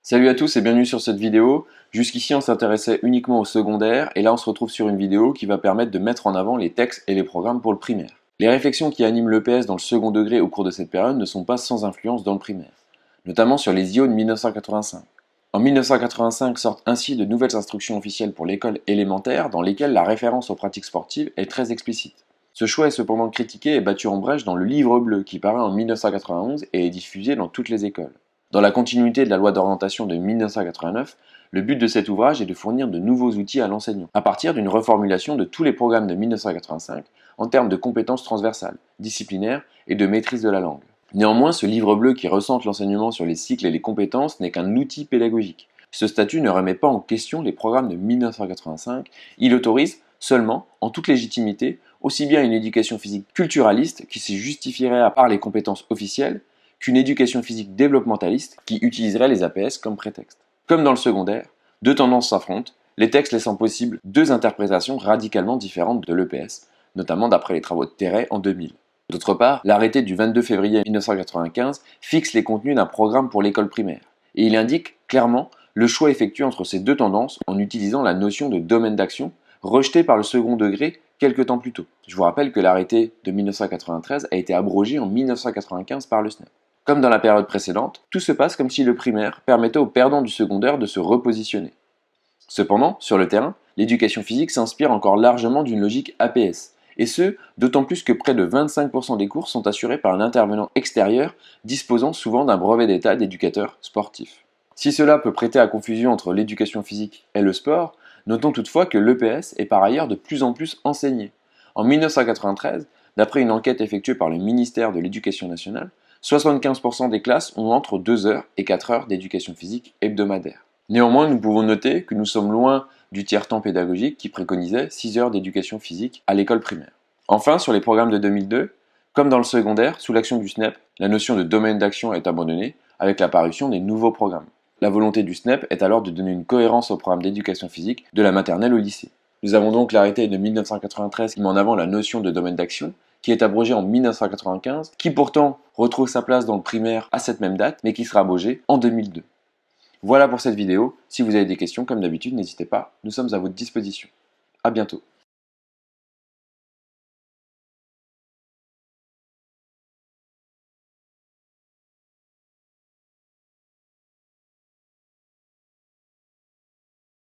Salut à tous et bienvenue sur cette vidéo. Jusqu'ici on s'intéressait uniquement au secondaire et là on se retrouve sur une vidéo qui va permettre de mettre en avant les textes et les programmes pour le primaire. Les réflexions qui animent l'EPS dans le second degré au cours de cette période ne sont pas sans influence dans le primaire, notamment sur les IO de 1985. En 1985 sortent ainsi de nouvelles instructions officielles pour l'école élémentaire dans lesquelles la référence aux pratiques sportives est très explicite. Ce choix est cependant critiqué et battu en brèche dans le Livre bleu qui paraît en 1991 et est diffusé dans toutes les écoles. Dans la continuité de la loi d'orientation de 1989, le but de cet ouvrage est de fournir de nouveaux outils à l'enseignant, à partir d'une reformulation de tous les programmes de 1985 en termes de compétences transversales, disciplinaires et de maîtrise de la langue. Néanmoins, ce livre bleu qui recentre l'enseignement sur les cycles et les compétences n'est qu'un outil pédagogique. Ce statut ne remet pas en question les programmes de 1985, il autorise seulement, en toute légitimité, aussi bien une éducation physique culturaliste qui se justifierait à part les compétences officielles, qu'une éducation physique développementaliste qui utiliserait les APS comme prétexte. Comme dans le secondaire, deux tendances s'affrontent, les textes laissant possible deux interprétations radicalement différentes de l'EPS, notamment d'après les travaux de Terray en 2000. D'autre part, l'arrêté du 22 février 1995 fixe les contenus d'un programme pour l'école primaire, et il indique clairement le choix effectué entre ces deux tendances en utilisant la notion de domaine d'action rejetée par le second degré quelques temps plus tôt. Je vous rappelle que l'arrêté de 1993 a été abrogé en 1995 par le SNEP. Comme dans la période précédente, tout se passe comme si le primaire permettait aux perdants du secondaire de se repositionner. Cependant, sur le terrain, l'éducation physique s'inspire encore largement d'une logique APS, et ce, d'autant plus que près de 25% des cours sont assurés par un intervenant extérieur disposant souvent d'un brevet d'état d'éducateur sportif. Si cela peut prêter à confusion entre l'éducation physique et le sport, notons toutefois que l'EPS est par ailleurs de plus en plus enseigné. En 1993, d'après une enquête effectuée par le ministère de l'Éducation nationale, 75% des classes ont entre 2 heures et 4 heures d'éducation physique hebdomadaire. Néanmoins, nous pouvons noter que nous sommes loin du tiers-temps pédagogique qui préconisait 6 heures d'éducation physique à l'école primaire. Enfin, sur les programmes de 2002, comme dans le secondaire, sous l'action du SNEP, la notion de domaine d'action est abandonnée avec l'apparition des nouveaux programmes. La volonté du SNEP est alors de donner une cohérence au programme d'éducation physique de la maternelle au lycée. Nous avons donc l'arrêté de 1993 qui met en avant la notion de domaine d'action, qui est abrogé en 1995, qui pourtant retrouve sa place dans le primaire à cette même date, mais qui sera abrogé en 2002. Voilà pour cette vidéo. Si vous avez des questions, comme d'habitude, n'hésitez pas, nous sommes à votre disposition. À bientôt.